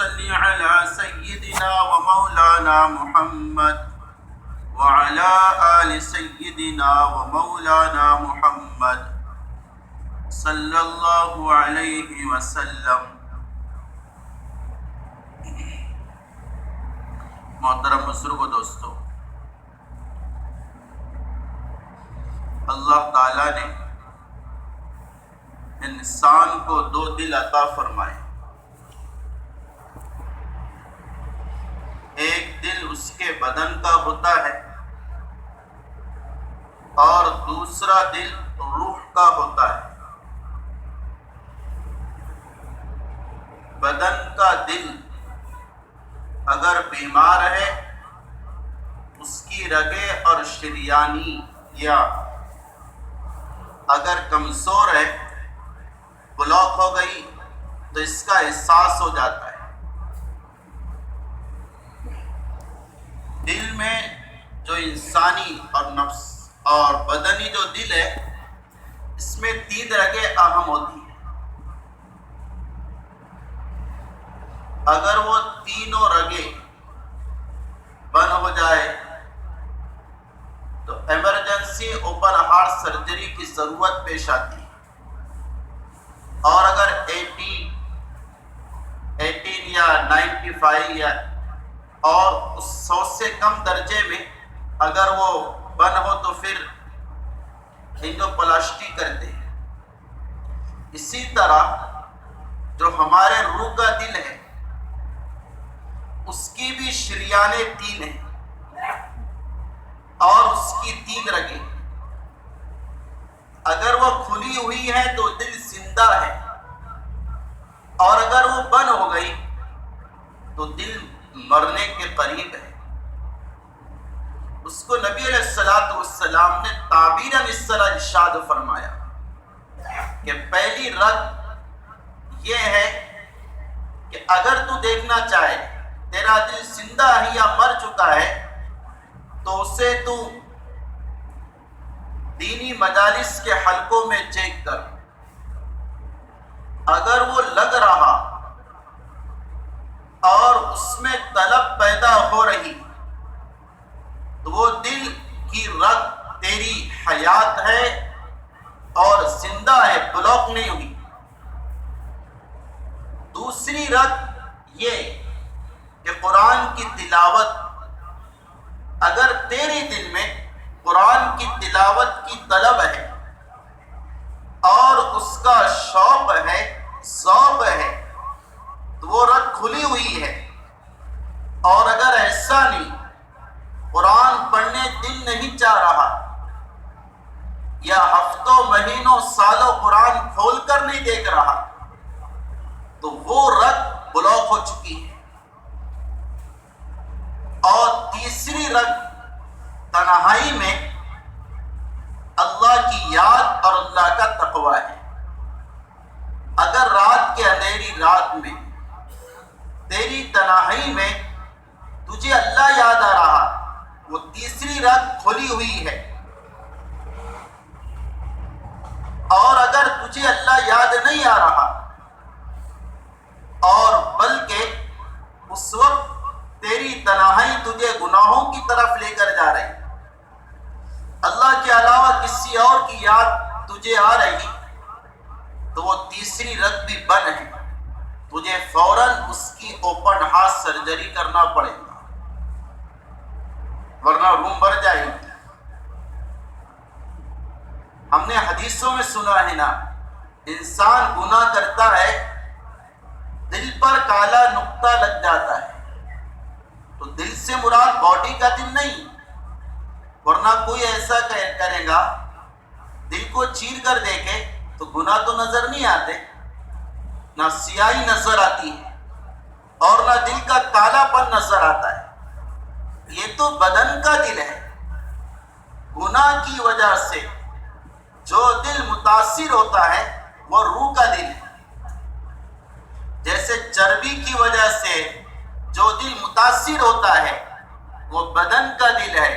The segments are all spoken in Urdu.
صل على سيدنا ومولانا محمد وعلى آل سيدنا ومولانا محمد صلی اللہ علیہ وسلم۔ محترم بزرگوں، دوستو، اللہ تعالیٰ نے انسان کو دو دل عطا فرمائے۔ ایک دل اس کے بدن کا ہوتا ہے اور دوسرا دل روح کا ہوتا ہے۔ بدن کا دل اگر بیمار ہے، اس کی رگیں اور شریانی یا اگر کمزور ہے، بلاک ہو گئی، تو اس کا احساس ہو جاتا ہے۔ دل میں جو انسانی اور نفس اور بدنی جو دل ہے، اس میں 3 رگیں اہم ہوتی ہیں۔ اگر وہ تینوں رگیں بند ہو جائے تو ایمرجنسی اوپن ہارٹ سرجری کی ضرورت پیش آتی ہے، اور اگر 18 یا 95 یا اور 100 سے کم درجے میں اگر وہ بند ہو تو پھر اینجیوپلاسٹی کرتے ہیں۔ اسی طرح جو ہمارے روح کا دل ہے، اس کی بھی شریانیں 3 ہیں اور اس کی 3 رگیں۔ اگر وہ کھلی ہوئی ہے تو دل زندہ ہے، اور اگر وہ بند ہو گئی تو دل مرنے کے قریب ہے۔ اس کو نبی علیہ السلام نے تعبیراً اس طرح ارشاد فرمایا کہ پہلی رگ یہ ہے کہ اگر تو دیکھنا چاہے تیرا دل زندہ ہے یا مر چکا ہے تو اسے تو دینی مجالس کے حلقوں میں چیک کر۔ اگر وہ لگ رہا اور اس میں طلب پیدا ہو رہی تو وہ دل کی رگ تیری حیات ہے اور زندہ ہے، بلاک نہیں ہوئی۔ دوسری رگ یہ کہ قرآن کی تلاوت، اگر تیرے دل میں قرآن کی تلاوت کی طلب ہے اور اس کا شوق ہے، ذوق ہے، تو وہ رگ کھلی ہوئی ہے۔ اور اگر ایسا نہیں، قرآن پڑھنے دل نہیں چاہ رہا یا ہفتوں مہینوں سالوں قرآن کھول کر نہیں دیکھ رہا، تو وہ رگ بلاک ہو چکی ہے۔ اور تیسری رگ تنہائی میں اللہ کی یاد اور اللہ کا تقوی ہے۔ اگر رات کے اندھیری رات میں تیری تنہائی میں تجھے اللہ یاد آ رہا، وہ تیسری رگ کھلی ہوئی ہے۔ اور اگر تجھے اللہ یاد نہیں آ رہا اور بلکہ اس وقت تیری تنہائی تجھے گناہوں کی طرف لے کر جا رہی، اللہ کے علاوہ کسی اور کی یاد تجھے آ رہی، تو وہ تیسری رگ بھی بند ہے۔ تجھے فوراً اس کی اوپن ہارٹ سرجری کرنا پڑے گا، ورنہ روم بھر جائے گی۔ ہم نے حدیثوں میں سنا ہے نا، انسان گناہ کرتا ہے، دل پر کالا نقطہ لگ جاتا ہے، تو دل سے مراد باڈی کا دل نہیں، ورنہ کوئی ایسا کرے گا دل کو چیر کر دیکھے تو گناہ تو نظر نہیں آتے، نہ سیاہی نظر آتی ہے اور نہ دل کا کالا پن نظر آتا ہے۔ یہ تو بدن کا دل ہے۔ گناہ کی وجہ سے جو دل متاثر ہوتا ہے وہ روح کا دل ہے۔ جیسے چربی کی وجہ سے جو دل متاثر ہوتا ہے وہ بدن کا دل ہے،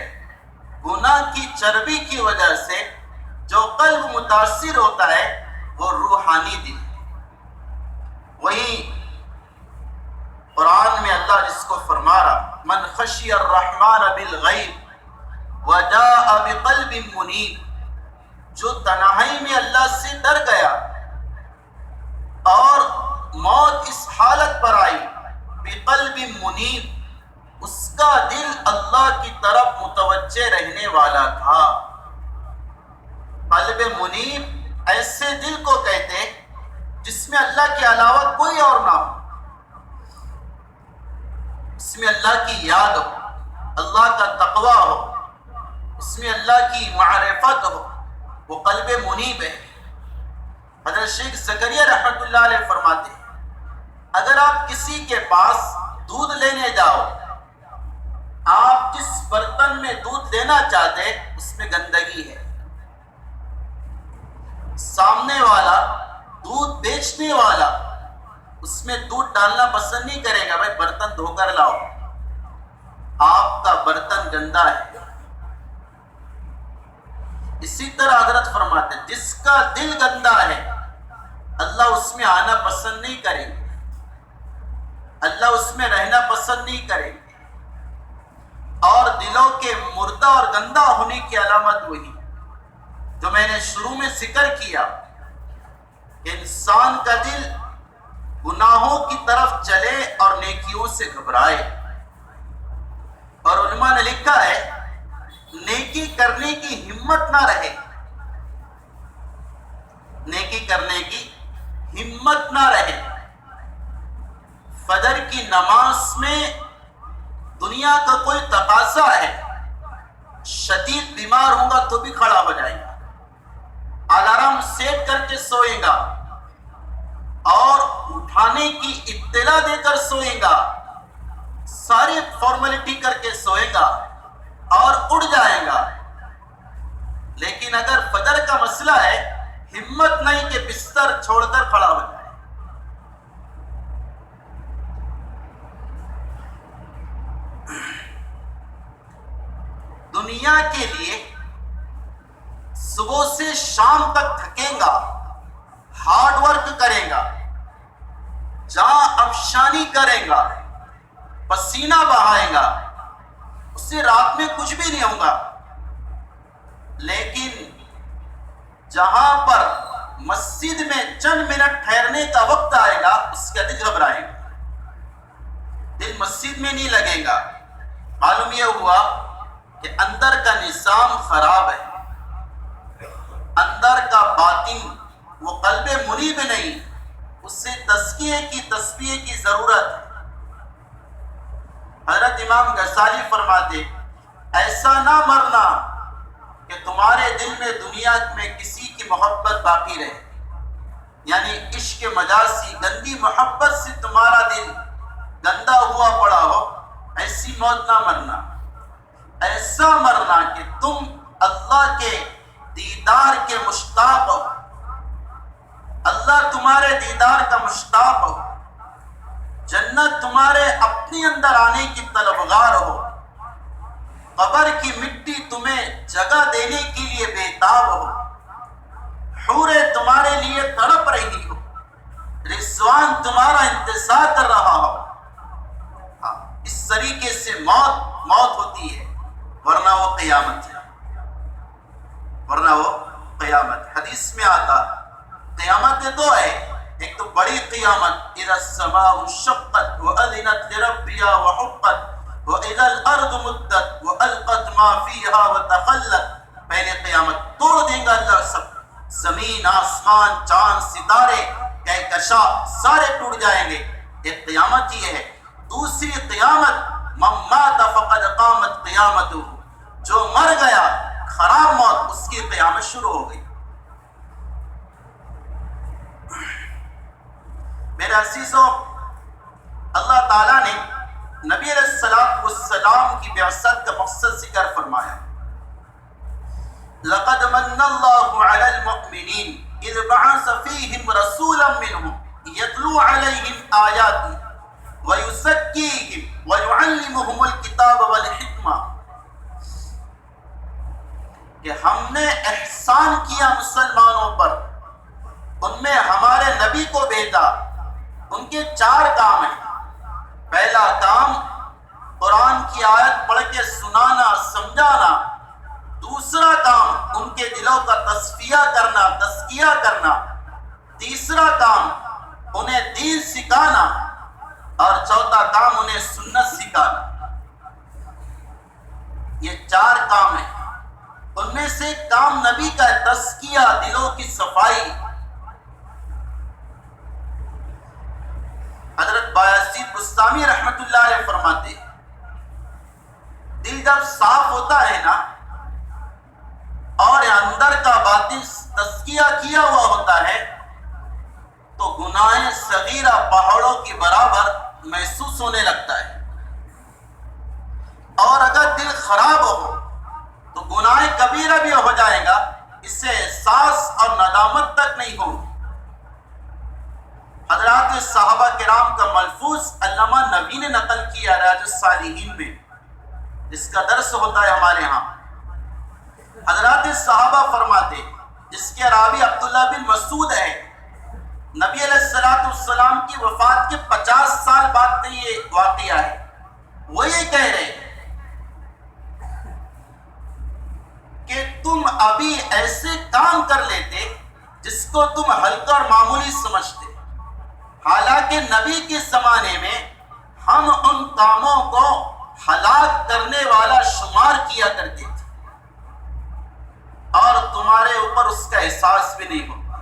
گناہ کی چربی کی وجہ سے جو قلب متاثر ہوتا ہے وہ روحانی دل ہے۔ وہی اللہ جس کو فرما رہا من خشی الرحمن بالغیب وجاء بقلب منیب، جو تنہائی میں اللہ سے ڈر گیا اور موت اس حالت پر آئی، بقلب منیب، اس کا دل اللہ کی طرف متوجہ رہنے والا تھا۔ قلب منیب ایسے دل کو کہتے جس میں اللہ کے علاوہ کوئی اور نہ ہو، اس میں اللہ کی یاد ہو، اللہ کا تقوی ہو، اس میں اللہ کی معرفت ہو، وہ قلب منیب ہے۔ حضرت شیخ زکریا رحمۃ اللہ علیہ فرماتے ہیں اگر آپ کسی کے پاس دودھ لینے جاؤ، آپ جس برتن میں دودھ لینا چاہتے اس میں گندگی ہے، سامنے والا دودھ بیچنے والا اس میں دودھ ڈالنا پسند نہیں کرے گا، بھائی برتن دھو کر لاؤ، آپ کا برتن گندا ہے۔ اسی طرح حضرت فرماتے ہیں جس کا دل گندا ہے اللہ اس میں آنا پسند نہیں کریں گے، اللہ اس میں رہنا پسند نہیں کریں گے۔ اور دلوں کے مردہ اور گندا ہونے کی علامت وہی جو میں نے شروع میں ذکر کیا، انسان کا دل گناہوں کی طرف چلے اور نیکیوں سے گھبرائے۔ اور علماء نے لکھا ہے نیکی کرنے کی ہمت نہ رہے، نیکی کرنے کی ہمت نہ رہے۔ فجر کی نماز میں دنیا کا کوئی تقاضا ہے، شدید بیمار ہوں گا تو بھی کھڑا ہو جائے گا، الارم سیٹ کر کے سوئے گا اور اٹھانے کی اطلاع دے کر سوئے گا، ساری فارمیلٹی کر کے سوئے گا اور اڑ جائے گا۔ لیکن اگر فجر کا مسئلہ ہے ہمت نہیں کہ بستر چھوڑ کر کھڑا ہو جائے۔ دنیا کے لیے صبح سے شام تک تھکے گا، ہارڈ ورک کرے گا، جاں افشانی کرے گا، پسینہ بہائے گا، اس سے رات میں کچھ بھی نہیں ہوگا۔ لیکن جہاں پر مسجد میں چند منٹ ٹھہرنے کا وقت آئے گا اس کا دل گھبرائے گا، دل مسجد میں نہیں لگے گا۔ معلوم یہ ہوا کہ اندر کا نظام خراب ہے، اندر کا باطن وہ قلب منیب نہیں، اس سے تزکیے کی تسبیح کی ضرورت ہے۔ حضرت امام غزالی فرماتے ایسا نہ مرنا کہ تمہارے دل میں دنیا میں کسی کی محبت باقی رہے، یعنی عشق مجازی گندی محبت سے تمہارا دل گندا ہوا پڑا ہو، ایسی موت نہ مرنا۔ ایسا مرنا کہ تم اللہ کے دیدار کے مشتاق ہو، اللہ تمہارے دیدار کا مشتاق ہو، جنت تمہارے اپنے اندر آنے کی طلبگار ہو، قبر کی مٹی تمہیں جگہ دینے کے لیے بےتاب ہو، حوریں تمہارے لیے تڑپ رہی ہو، رضوان تمہارا انتظار کر رہا ہو۔ اس طریقے سے موت ہوتی ہے، ورنہ وہ قیامت ہے، ورنہ وہ قیامت۔ حدیث میں آتا قیامت دو ہے، ایک تو بڑی قیامت اذا السماء انشقت وأذنت لربها وحقت وإذا الأرض مدت وألقت ما فيها وتخلت، پہلے قیامت توڑ دیں گا اللہ، سب زمین آسمان چاند ستارے کہکشاں سارے ٹوٹ جائیں گے، ایک قیامت یہ ہے۔ دوسری قیامت من مات فقد قامت قیامتہ، جو مر گیا خراب موت، اس کی قیامت شروع ہو گئی۔ میرے عزیزوں، اللہ تعالیٰ نے نبی علیہ السلام کی بعثت کا مقصد ذکر فرمایا، لقد من اللہ علی المؤمنین اذ بعث فیہم رسولا منہم یتلو علیہم آیاتہ وَيُزَكِّيهِمْ وَيُعَلِّمُهُمُ الْكِتَابَ وَالْحِکْمَةَ، کہ ہم نے احسان کیا مسلمانوں پر، ان میں ہمارے نبی کو بھیجا، ان کے 4 کام ہیں۔ پہلا کام کی آیت پڑھ کے سنانا سمجھانا، دوسرا کام ان کے دلوں کا تصفیہ کرنا تزکیہ کرنا، تیسرا کام انہیں دین سکھانا، اور چوتھا کام انہیں سنت سکھانا۔ یہ 4 کام ہیں۔ ان میں سے ایک کام نبی کا تزکیہ، دلوں کی صفائی۔ حضرت بایزید بستامی رحمت اللہ علیہ فرماتے ہیں دل جب صاف ہوتا ہے نا اور اندر کا باطن تزکیہ کیا ہوا ہوتا ہے تو گناہ صغیرہ پہاڑوں کے برابر محسوس ہونے لگتا ہے، اور اگر دل خراب ہو تو گناہ کبیرہ بھی ہو جائے گا، اس سے احساس اور ندامت تک نہیں ہوگی۔ حضرات صحابہ کرام کا ملفوظ علامہ نبی نے نقل کیا ریاض الصالحین میں، جس کا درس ہوتا ہے ہمارے ہاں۔ حضرات صحابہ فرماتے، جس کے راوی عبداللہ بن مسعود ہے، نبی علیہ السلام کی وفات کے 50 سال بعد کا یہ واقعہ ہے، وہ یہ کہہ رہے کہ تم ابھی ایسے کام کر لیتے جس کو تم ہلکا اور معمولی سمجھتے، حالانکہ نبی کے زمانے میں ہم ان کاموں کو ہلاک کرنے والا شمار کیا کرتے تھے، اور تمہارے اوپر اس کا احساس بھی نہیں ہوتا۔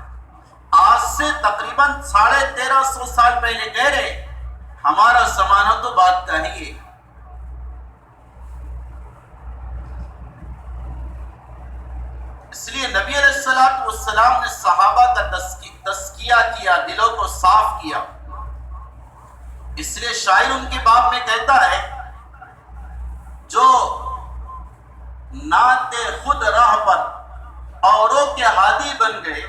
آج سے تقریباً 1350 سال پہلے کہہ رہے، ہمارا زمانہ تو بات کا ہی ہے۔ اس لیے نبی علیہ السلام نے صحابہ کا تزکیہ کیا، دلوں کو صاف کیا۔ اس لیے شاعر ان کے باب میں کہتا ہے، جو نہ تھے خود راہ پر اوروں کے ہادی بن گئے،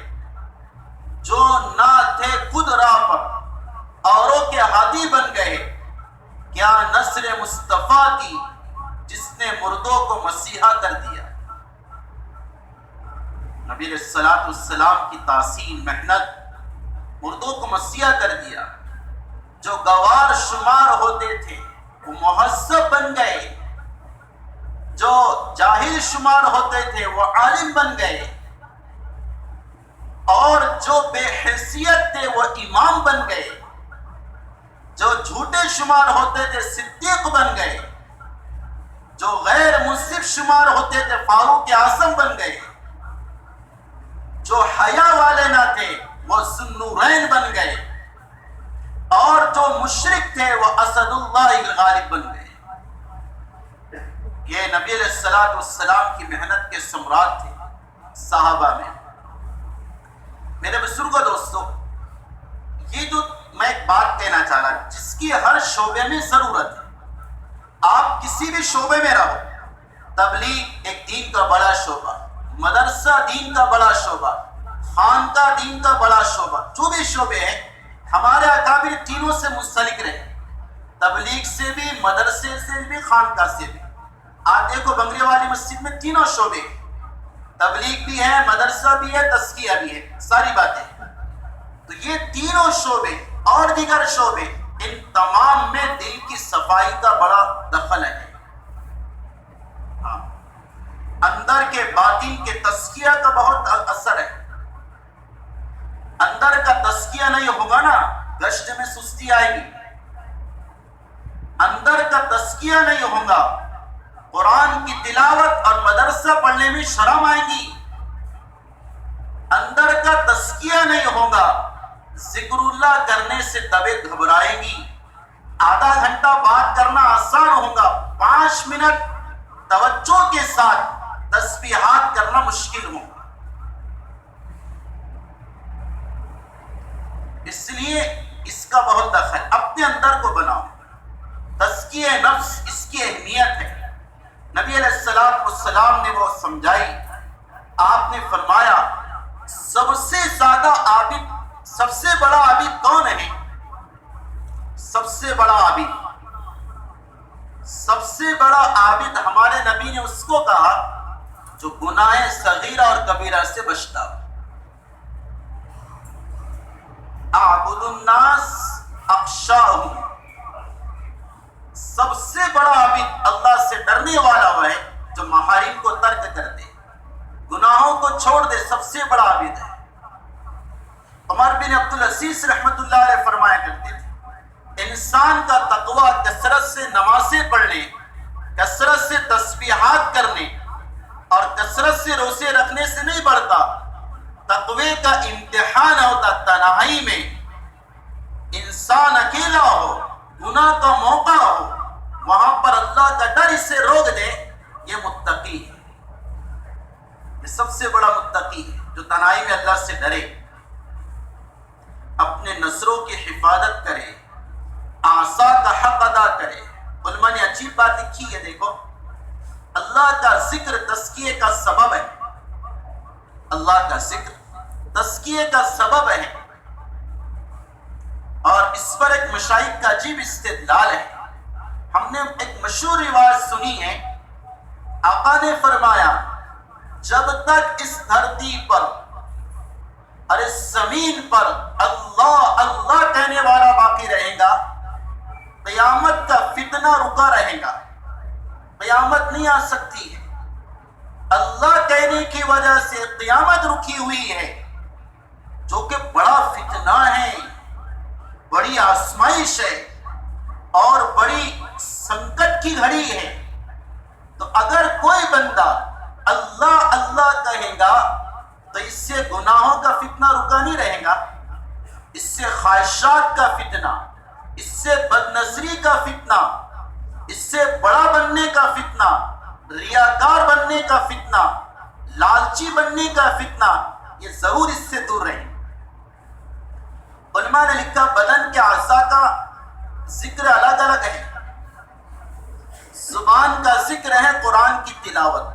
جو نہ تھے خود راہ پر اوروں کے ہادی بن گئے، کیا نسل مصطفیٰ کی جس نے مردوں کو مسیحا کر دیا۔ نبی علیہ السلام کی تحسین محنت مردوں کو مسیحا کر دیا۔ جو گوار شمار ہوتے تھے وہ مہذب بن گئے، جو جاہل شمار ہوتے تھے وہ عالم بن گئے، اور جو بے حیثیت تھے وہ امام بن گئے، جو جھوٹے شمار ہوتے تھے صدیق بن گئے، جو غیر منصف شمار ہوتے تھے فاروق اعظم بن گئے، جو حیا والے نہ تھے وہ ذوالنورین بن گئے، اور جو مشرک تھے وہ اسد اللہ الغالب بن گئے۔ یہ نبی علیہ السلام کی محنت کے ثمرات تھے صحابہ میں۔ میرے بزرگوں دوستو، یہ جو میں ایک بات کہنا چاہ رہا ہوں جس کی ہر شعبے میں ضرورت ہے۔ آپ کسی بھی شعبے میں رہو، تبلیغ ایک دین کا بڑا شعبہ، مدرسہ دین کا بڑا شعبہ، خانقاہ دین کا بڑا شعبہ، جو بھی شعبے ہیں، ہمارے اکابر تینوں سے منسلک رہے، تبلیغ سے بھی، مدرسے سے بھی، خانقاہ سے بھی۔ آج دیکھو بنگری والی مسجد میں تینوں شعبے، تبلیغ بھی ہے، مدرسہ بھی ہے، تزکیہ بھی ہے، ساری باتیں۔ تو یہ تینوں شعبے اور دیگر شعبے، ان تمام میں دل کی صفائی کا بڑا دخل ہے۔ ہاں، اندر کے باطن کے تزکیہ کا بہت اثر ہے۔ اندر کا تزکیہ نہیں ہوگا نا، گشت میں سستی آئے گی۔ اندر کا تزکیہ نہیں ہوگا، قرآن کی تلاوت اور مدرسہ پڑھنے میں شرم آئے گی۔ اندر کا تزکیہ نہیں ہوگا، ذکر اللہ کرنے سے طبیعت گھبرائے گی۔ آدھا گھنٹہ بات کرنا آسان ہوگا، 5 منٹ توجہ کے ساتھ تسبیحات کرنا مشکل ہوگا۔ اس لیے اس کا بہت دخل، اپنے اندر کو بناؤ۔ تزکیہ نفس، اس کی اہمیت ہے۔ نبی علیہ السلام نے وہ سمجھائی۔ آپ نے فرمایا، سب سے زیادہ عابد، سب سے بڑا عابد کون ہے؟ سب سے بڑا عابد، سب سے بڑا عابد ہمارے نبی نے اس کو کہا جو گناہ صغیرہ اور کبیرہ سے بچتا ہو۔ اعبد الناس اخشاہم، سب سے بڑا عابد مرنے والا وہ ہے جو محارم کو ترک کر دے، گناہوں کو چھوڑ دے، سب سے بڑا عابد ہے۔ عمر بن عبدالعزیز رحمۃ اللہ علیہ فرمایا کرتے تھے انسان کا تقویٰ کثرت سے نمازیں پڑھنے، کثرت سے تسبیحات کرنے اور کثرت سے روزے رکھنے سے نہیں بڑھتا۔ تقوی کا امتحان ہوتا تنہائی میں، انسان اکیلا ہو، گناہ کا موقع ہو، وہاں پر اللہ کا ڈر اسے روک دے، یہ متقی ہے، یہ سب سے بڑا متقی ہے جو تنہائی میں اللہ سے ڈرے، اپنے نظروں کی حفاظت کرے، اعضاء کا حق ادا کرے۔ علماء نے عجیب بات لکھی ہے، دیکھو اللہ کا ذکر تزکیے کا سبب ہے، اللہ کا ذکر تزکیے کا سبب ہے، اور اس پر ایک مشائخ کا عجیب استدلال ہے۔ ہم نے ایک مشہور روایت سنی ہے، آقا نے فرمایا جب تک اس دھرتی پر اور اس زمین پر اللہ اللہ کہنے والا باقی رہے گا، قیامت کا فتنہ رکا رہے گا، قیامت نہیں آ سکتی ہے۔ اللہ کہنے کی وجہ سے قیامت رکی ہوئی ہے، جو کہ بڑا فتنہ ہے، بڑی آزمائش ہے اور بڑی سنکٹ کی گھڑی ہے۔ تو اگر کوئی بندہ اللہ اللہ کہے گا تو اس سے گناہوں کا فتنہ رکا نہیں رہے گا، اس سے خواہشات کا فتنہ، اس سے بدنظری کا فتنہ، اس سے بڑا بننے کا فتنہ، ریاکار بننے کا فتنہ، لالچی بننے کا فتنہ، یہ ضرور اس سے دور رہیں۔ علماء نے لکھا بدن کے اعضاء کا ذکر الگ الگ ہے، زبان کا ذکر ہے قرآن کی تلاوت،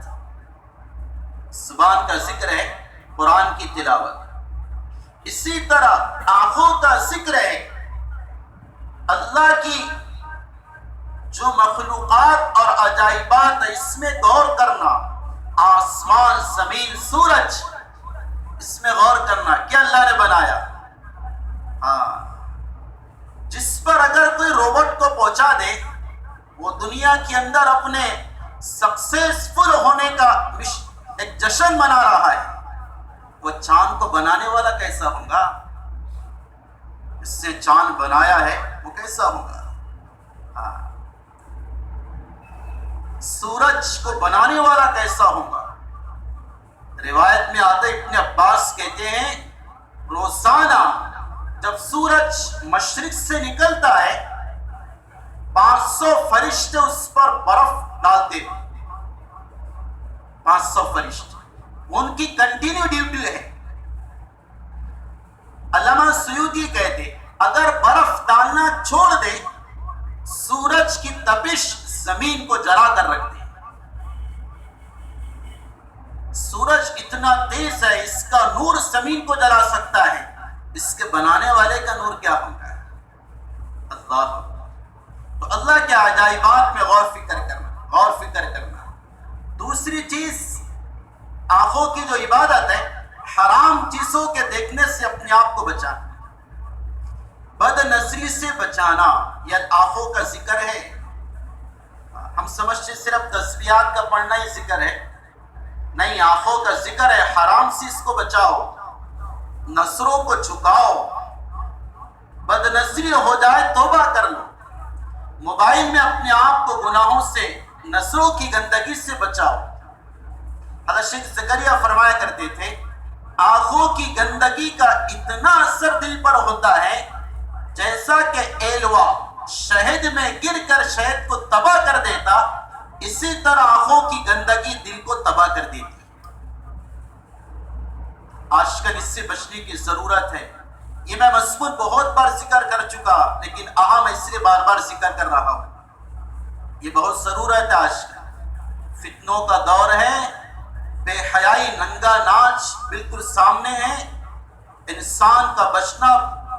زبان کا ذکر ہے قرآن کی تلاوت، اسی طرح آنکھوں کا ذکر ہے اللہ کی جو مخلوقات اور عجائبات ہے اس میں غور کرنا، آسمان، زمین، سورج، اس میں غور کرنا کیا اللہ نے بنایا۔ ہاں، جس پر اگر کوئی روبوٹ کو پہنچا دے، وہ دنیا کے اندر اپنے سکسیسفل ہونے کا ایک جشن منا رہا ہے، وہ چاند کو بنانے والا کیسا ہوگا؟ اس سے چاند بنایا ہے وہ کیسا ہوگا؟ ہاں، سورج کو بنانے والا کیسا ہوگا؟ روایت میں آتا ہے ابن عباس کہتے ہیں روزانہ جب سورج مشرق سے نکلتا ہے 500 فرشتے اس پر برف ڈالتے، 500 فرشتے، ان کی کنٹینیو ڈیوٹی ہے۔ علامہ سیوطی کہتے اگر برف ڈالنا چھوڑ دے، سورج کی تپش زمین کو جلا کر رکھ دے۔ سورج اتنا تیز ہے، اس کا نور زمین کو جلا سکتا ہے، اس کے بنانے والے کا نور کیا ہوگا؟ اللہ۔ تو اللہ کے عجائبات میں غور فکر کرنا۔ دوسری چیز، آنکھوں کی جو عبادت ہے، حرام چیزوں کے دیکھنے سے اپنے آپ کو بچانا، بد نظری سے بچانا، یہ آنکھوں کا ذکر ہے۔ ہم سمجھتے صرف تسبیحات کا پڑھنا ہی ذکر ہے، نہیں، آنکھوں کا ذکر ہے، حرام سے اس کو بچاؤ، نظروں کو جھکاؤ، بد نظری ہو جائے توبہ کر لو، موبائل میں اپنے آپ کو گناہوں سے، نظروں کی گندگی سے بچاؤ۔ حضرت شیخ زکریا فرمایا کرتے تھے آنکھوں کی گندگی کا اتنا اثر دل پر ہوتا ہے جیسا کہ ایلوا شہد میں گر کر شہد کو تباہ کر دیتا، اسی طرح آنکھوں کی گندگی دل کو تباہ کر دیتی۔ آج کل اس سے بچنے کی ضرورت ہے۔ یہ میں مضمون بہت بار ذکر کر چکا، لیکن اہم اس لیے بار بار ذکر کر رہا ہوں، یہ بہت ضرورت ہے۔ آج کل فتنوں کا دور ہے، بے حیائی، ننگا ناچ بالکل سامنے ہے، انسان کا بچنا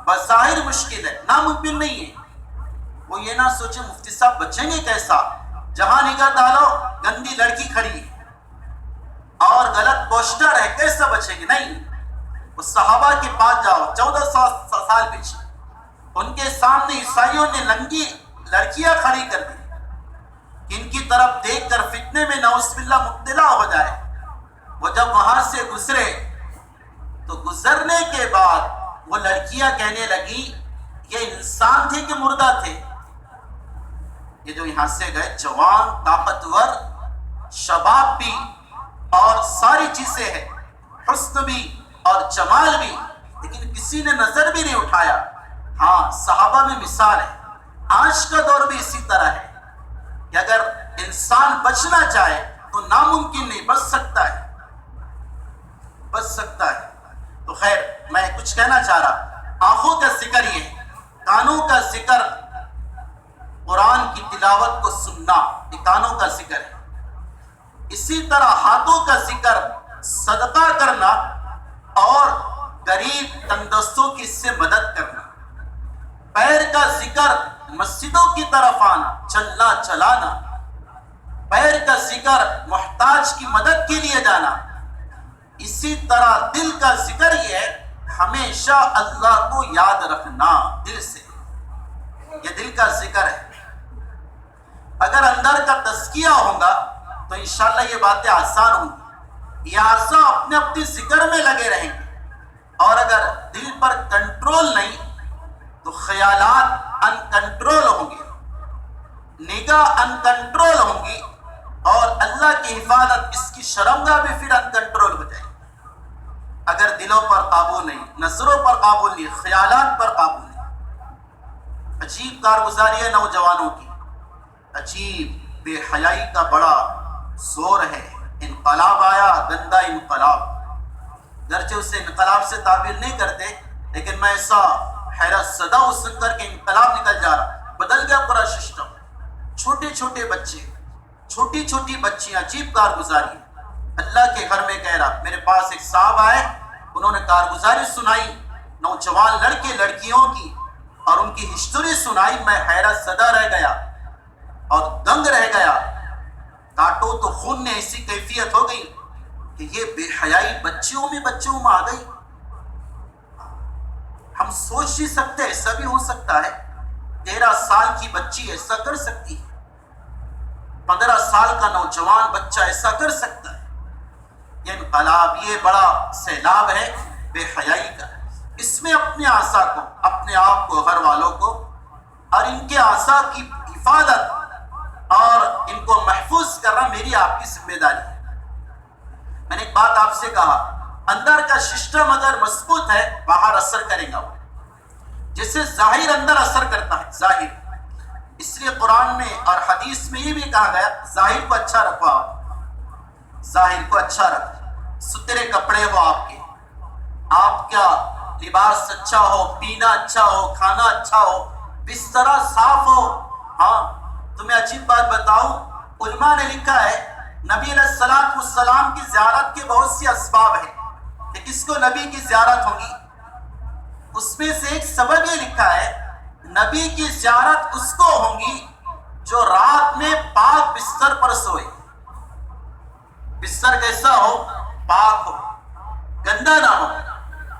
بظاہر مشکل ہے، ناممکن نہیں ہے۔ وہ یہ نہ سوچے مفتی صاحب بچیں گے کیسا، جہاں نگاہ ڈالو گندی لڑکی کھڑی ہے اور غلط پوسٹر ہے، کیسا بچیں گے؟ نہیں، وہ صحابہ کے پاس جاؤ 1400 سال پیچھے، ان کے سامنے عیسائیوں نے ننگی لڑکیاں کھڑی کر دی، ان کی طرف دیکھ کر فتنے میں نعوذ باللہ مبتلا ہو جائے. وہ جب وہاں سے گزرے تو گزرنے کے بعد وہ لڑکیاں کہنے لگی یہ انسان تھے کہ مردہ تھے؟ یہ جو یہاں سے گئے جوان، طاقتور، شباب بھی اور ساری چیزیں ہیں، حسن بھی اور جمال بھی، لیکن کسی نے نظر بھی نہیں اٹھایا. ہاں صحابہ میں مثال ہے. آج کا دور بھی اسی طرح ہے کہ اگر انسان بچنا چاہے تو ناممکن نہیں، بچ سکتا ہے، بچ سکتا ہے. تو خیر میں کچھ کہنا چاہ رہا، آنکھوں کا ذکر یہ ہے، کانوں کا ذکر قرآن کی تلاوت کو سننا، یہ کانوں کا ذکر ہے. اسی طرح ہاتھوں کا ذکر صدقہ کرنا اور غریب تندرستوں کی اس سے مدد کرنا. پیر کا ذکر مسجدوں کی طرف آنا، چلنا چلانا. پیر کا ذکر محتاج کی مدد کے لیے جانا. اسی طرح دل کا ذکر یہ ہے ہمیشہ اللہ کو یاد رکھنا دل سے، یہ دل کا ذکر ہے. اگر اندر کا تزکیہ ہوگا تو انشاءاللہ یہ باتیں آسان ہوں گی. یہ اعضاء اپنے اپنے ذکر میں لگے رہیں گے، اور اگر دل پر کنٹرول نہیں تو خیالات ان کنٹرول ہوں گے، نگاہ ان کنٹرول ہوں گی، اور اللہ کی حفاظت اس کی شرمگاہ بھی پھر ان کنٹرول ہو جائے گی. اگر دلوں پر قابو نہیں، نظروں پر قابو نہیں، خیالات پر قابو نہیں. عجیب کارگزاری ہے نوجوانوں کی، عجیب بے حیائی کا بڑا زور ہے. انقلاب آیا، گندا انقلاب، گرچہ اسے انقلاب سے تعبیر نہیں کرتے، لیکن میں ایسا حیرت زدہ ہوں سن کر کے انقلاب نکل جا رہا، بدل گیا پورا سسٹم. چھوٹے چھوٹے بچے، چھوٹی چھوٹی بچیاں، عجیب کارگزاری. اللہ کے گھر میں کہہ رہا، میرے پاس ایک صاحب آئے، انہوں نے کارگزاری سنائی نوجوان لڑکے لڑکیوں کی، اور ان کی ہسٹری سنائی. میں حیرت زدہ رہ گیا اور دنگ رہ گیا. کاٹو تو خون نے ایسی کیفیت ہو گئی کہ یہ بے حیائی بچوں میں آ گئی. ہم سوچ نہیں سکتے ایسا بھی ہو سکتا ہے. 13 سال کی بچی ایسا کر سکتی ہے، 15 سال کا نوجوان بچہ ایسا کر سکتا ہے. یہ انقلاب، یہ بڑا سیلاب ہے بے حیائی کا. اس میں اپنے اعضاء کو، اپنے آپ کو، گھر والوں کو اور ان کے اعضاء کی حفاظت اور ان کو محفوظ کرنا میری آپ کی ذمہ داری ہے. میں نے ایک بات آپ سے کہا، اندر کا سسٹم اگر مضبوط ہے باہر اثر کرے گا. وہ جیسے ظاہر اندر اثر کرتا ہے، ظاہر. اس لیے قرآن میں اور حدیث میں یہ بھی کہا گیا ظاہر کو اچھا رکھو، آپ ظاہر کو اچھا رکھو. ستھرے کپڑے ہو آپ کے، آپ کا لباس اچھا ہو، پینا اچھا ہو، کھانا اچھا ہو، بستر صاف ہو. ہاں تمہیں عجیب بات بتاؤں، علماء نے لکھا ہے نبی علیہ السلام کی زیارت کے بہت سی اسباب ہیں کہ کس کو نبی کی زیارت ہوگی. اس میں سے ایک سبب یہ لکھا ہے نبی کی زیارت اس کو ہوگی جو رات میں پاک بستر پر سوئے. بستر کیسا ہو؟ پاک ہو، گندا نہ ہو.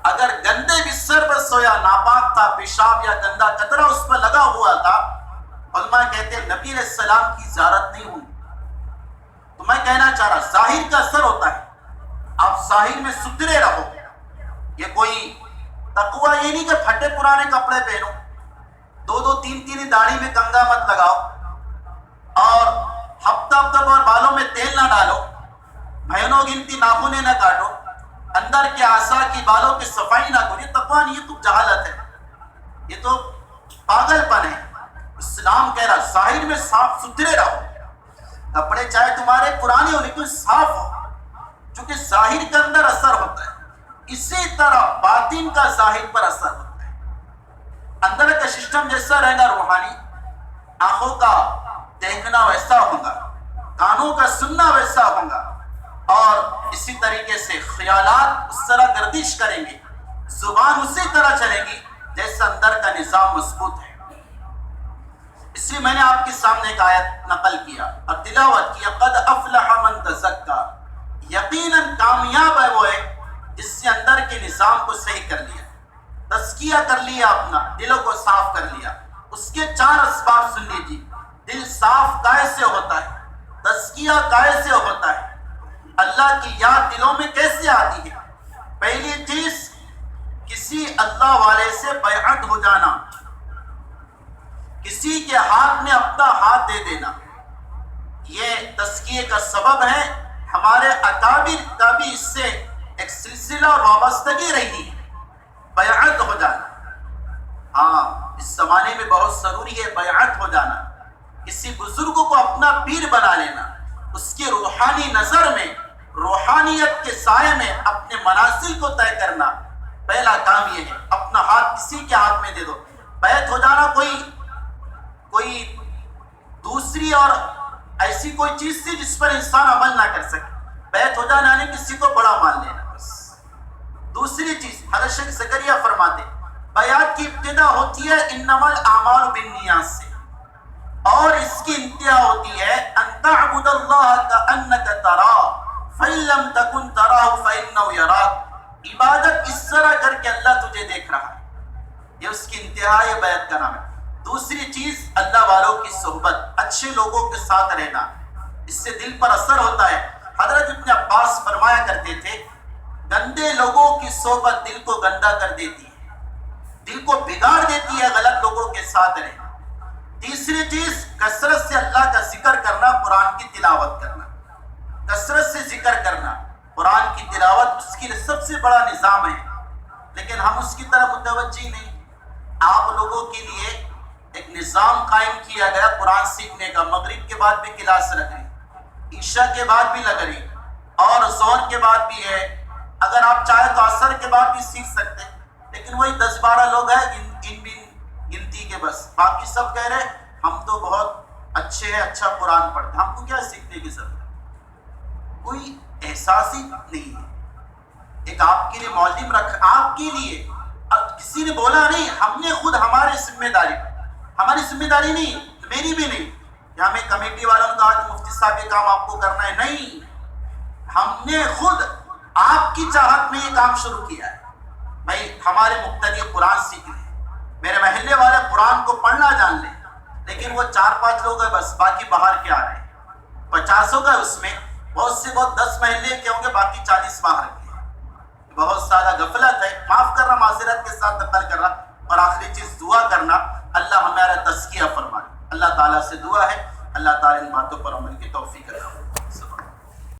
اگر گندے بستر پر سویا، ناپاک تھا، پیشاب یا گندا قطرہ اس پر لگا ہوا تھا، علماء کہتے ہیں نبی علیہ السلام کی زیارت نہیں ہوئی. تو میں کہنا چاہ رہا ظاہر کا اثر ہوتا ہے، آپ ظاہر میں ستھرے رہو. یہ کوئی تقوی یہ نہیں کہ پھٹے پرانے کپڑے پہنو، 2 3 داڑھی میں کنگا مت لگاؤ، اور ہفتہ پر بالوں میں تیل نہ ڈالو، مہینوں گنتی ناخنیں نہ کاٹو، اندر کے اعضاء کی بالوں کی صفائی نہ کرو. یہ تقوی نہیں، یہ تو جہالت ہے، یہ تو پاگل پن ہے. اسلام کہہ رہا ظاہر میں صاف ستھرے رہو، کپڑے چاہے تمہارے پرانے ہو لیکن صاف ہو، چونکہ ظاہر کے اندر اثر ہوتا ہے. اسی طرح باطن کا ظاہر پر اثر ہوتا ہے. اندر کا سسٹم جیسا رہے گا روحانی، آنکھوں کا دیکھنا ویسا ہوگا، کانوں کا سننا ویسا ہوگا، اور اسی طریقے سے خیالات اس طرح گردش کریں گے، زبان اسی طرح چلے گی جیسا اندر کا نظام مضبوط ہے. اس لیے میں نے آپ کے سامنے ایک آیت نقل کیا اور تلاوت کیا، قد افلح من تزکا، یقیناً کامیاب ہے وہ ہے جس نے اندر کے نظام کو صحیح کر لیا، تزکیہ کر لیا، اپنا دلوں کو صاف کر لیا. اس کے 4 اسباب سن لیجیے. دل صاف کیسے ہوتا ہے؟ تزکیہ کیسے ہوتا ہے؟ اللہ کی یاد دلوں میں کیسے آتی ہے؟ پہلی چیز کسی اللہ والے سے بیعت ہو جانا، کسی کے ہاتھ میں اپنا ہاتھ دے دینا، یہ تزکیے کا سبب ہے۔ ہمارے اکابر کا بھی اس سے ایک سلسلہ وابستگی رہی ہے، بیعت ہو جانا۔ ہاں، اس زمانے میں بہت ضروری ہے بیعت ہو جانا، کسی بزرگ کو اپنا پیر بنا لینا، اس کی روحانی نظر میں، روحانیت کے سائے میں اپنے منازل کو طے کرنا۔ پہلا کام یہ ہے، اپنا ہاتھ کسی کے ہاتھ میں دے دو۔ بیعت ہو جانا کوئی دوسری اور ایسی کوئی چیز تھی جس پر انسان عمل نہ کر سکے۔ بیعت ہو جانا یعنی کسی کو بڑا مان لینا بس۔ دوسری چیز حضرت شیخ زکریا فرماتے بیعت کی ابتدا ہوتی ہے انما الاعمال بالنیات سے، اور اس کی انتہا ہوتی ہے ان تعبد اللہ کأنک تراہ فإن لم تکن تراہ فإنہ یراک۔ عبادت اس طرح کر کے اللہ تجھے دیکھ رہا ہے، یہ اس کی انتہا، یہ بیعت کا نام ہے۔ دوسری چیز اللہ والوں کی صحبت، اچھے لوگوں کے ساتھ رہنا، اس سے دل پر اثر ہوتا ہے۔ حضرت ابن عباس فرمایا کرتے تھے گندے لوگوں کی صحبت دل کو گندا کر دیتی ہے، دل کو بگاڑ دیتی ہے، غلط لوگوں کے ساتھ رہنا۔ تیسری چیز کثرت سے اللہ کا ذکر کرنا، قرآن کی تلاوت کرنا، کثرت سے ذکر کرنا، قرآن کی تلاوت اس کے لیے سب سے بڑا نظام ہے، لیکن ہم اس کی طرف متوجہ نہیں۔ آپ لوگوں کے لیے ایک نظام قائم کیا گیا قرآن سیکھنے کا، مغرب کے بعد بھی کلاس لگ رہی، عشاء کے بعد بھی لگ رہی، اور ظہر کے بعد بھی ہے، اگر آپ چاہیں تو عصر کے بعد بھی سیکھ سکتے، لیکن وہی 10-12 لوگ ہیں ان گنتی کے، بس باقی سب کہہ رہے ہم تو بہت اچھے ہیں، اچھا قرآن پڑھتے، ہم کو کیا سیکھنے کی ضرورت؟ کوئی احساس ہی نہیں ہے۔ ایک آپ کے لیے معلم رکھ، آپ کے لیے، اب کسی نے بولا نہیں، ہم نے خود ہماری ذمہ داری نہیں، میری بھی نہیں کہ ہمیں کمیٹی والوں نے کہا کہ مفتی صاحب یہ کام آپ کو کرنا ہے، نہیں، ہم نے خود آپ کی چاہت میں یہ کام شروع کیا ہے۔ بھائی ہمارے مقتدی قرآن سیکھ لیں، میرے محلے والے قرآن کو پڑھنا جان لیں، لیکن وہ 4-5 لوگ ہیں بس، باقی باہر کے آ رہے ہیں، 50 کا اس میں بہت سے بہت 10 محلے کے ہوں گے، باقی 40 باہر کے ہیں۔ بہت سارا غفلت ہے، معاف کرنا، معذرت کے ساتھ نقل کر رہا۔ اور آخری چیز دعا کرنا، اللہ ہمارا تزکیہ فرمائے۔ اللہ تعالیٰ سے دعا ہے اللہ تعالیٰ ان باتوں پر عمل کی توفیق عطا فرمائے۔